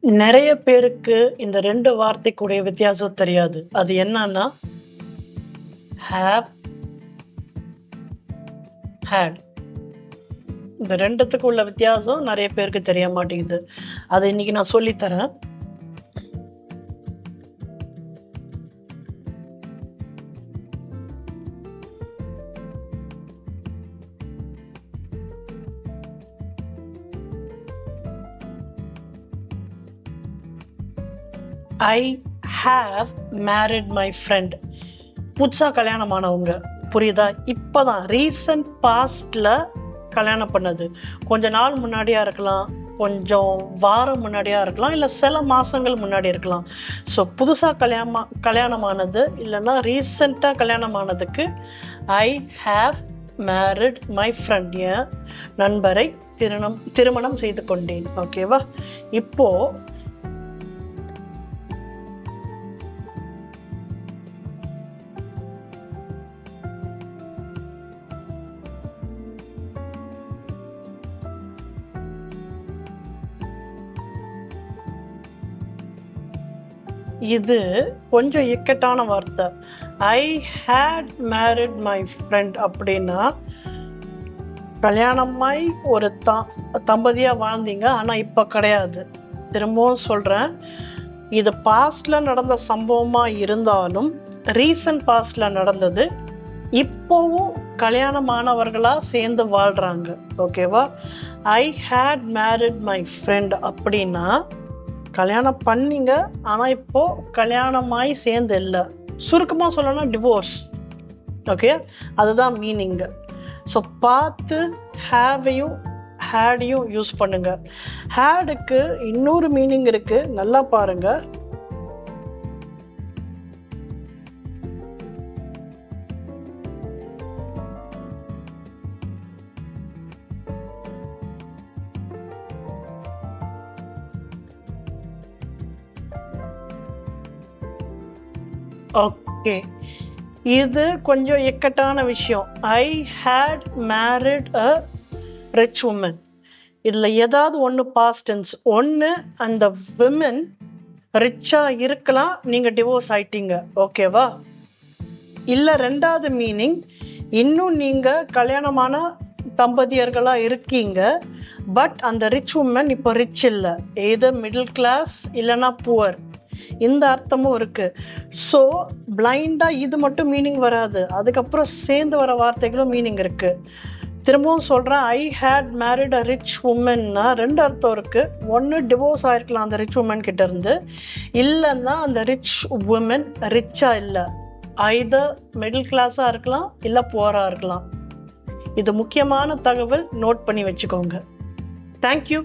நிறைய பேருக்கு இந்த 2 வார்த்தைக்குடைய வித்தியாசம் தெரியாது. அது என்னன்னா, ஹேவ், ஹேட். இந்த 2த்துக்கு உள்ள வித்தியாசம் நிறைய பேருக்கு தெரிய மாட்டேங்குது. அதை இன்னைக்கு நான் சொல்லித் தரேன். ஐ ஹாவ் மேரிட் மை ஃப்ரெண்ட். புதுசாக கல்யாணமானவங்க, புரியுதா? இப்போதான் ரீசன்ட் பாஸ்டில் கல்யாணம் பண்ணது. கொஞ்ச நாள் முன்னாடியாக இருக்கலாம், கொஞ்சம் வாரம் முன்னாடியாக இருக்கலாம், இல்லை சில மாதங்கள் முன்னாடி இருக்கலாம். ஸோ புதுசாக கல்யாணமானது இல்லைன்னா ரீசெண்டாக கல்யாணமானதுக்கு I have married my friend, என் நண்பரை திருமணம் செய்து கொண்டேன். ஓகேவா? இப்போது இது கொஞ்சம் இக்கட்டான வார்த்தை. ஐ ஹேட் மேரிட் மை ஃப்ரெண்ட் அப்படின்னா கல்யாணமாய் ஒரு தம்பதியாக வாழ்ந்தீங்க, ஆனால் இப்போ கிடையாது. திரும்பவும் சொல்கிறேன், இது பாஸ்டில் நடந்த சம்பவமாக இருந்தாலும் ரீசன்ட் பாஸ்டில் நடந்தது. இப்போவும் கல்யாணமானவர்களாக சேர்ந்து வாழ்கிறாங்க. ஓகேவா? ஐ ஹேட் மேரிட் மை ஃப்ரெண்ட் அப்படின்னா கல்யாணம் பண்ணிங்க, ஆனால் இப்போது கல்யாணமாய் சேர்ந்து இல்லை. சுருக்கமாக சொல்லணும்னா டிவோர்ஸ். ஓகே, அதுதான் மீனிங்கு. ஸோ பார்த்து ஹேவையும் ஹேடையும் யூஸ் பண்ணுங்க. ஹேடுக்கு இன்னொரு மீனிங் இருக்குது, நல்லா பாருங்கள். ஓகே, இது கொஞ்சம் இக்கட்டான விஷயம். I had married a rich woman. இதில் ஏதாவது ஒன்று பாஸ்ட் டென்ஸ். ஒன்று, அந்த விமன் ரிச்சாக இருக்கலாம், நீங்கள் டிவோர்ஸ் ஆயிட்டீங்க. ஓகேவா? இல்லை ரெண்டாவது மீனிங், இன்னும் நீங்கள் கல்யாணமான தம்பதியர்களாக இருக்கீங்க, பட் அந்த ரிச் உமன் இப்போ ரிச் இல்லை, ஏதோ மிடில் கிளாஸ் இல்லைன்னா புவர். இந்த அர்த்தமும் இருக்குது. ஸோ பிளைண்டாக இது மட்டும் மீனிங் வராது, அதுக்கப்புறம் சேர்ந்து வர வார்த்தைகளும் மீனிங் இருக்குது. திரும்பவும் சொல்கிறேன், ஐ ஹேட் மேரிட் அ ரிச் உமன்னா 2 அர்த்தம் இருக்குது. ஒன்று, டிவோர்ஸ் ஆகிருக்கலாம் அந்த ரிச் உமன் கிட்டேருந்து, இல்லைன்னா அந்த ரிச் உமன் ரிச்சாக இல்லை, ஐதர் மிடில் கிளாஸாக இருக்கலாம் இல்லை புவராக இருக்கலாம். இது முக்கியமான தகவல், நோட் பண்ணி வச்சுக்கோங்க. தேங்க்யூ.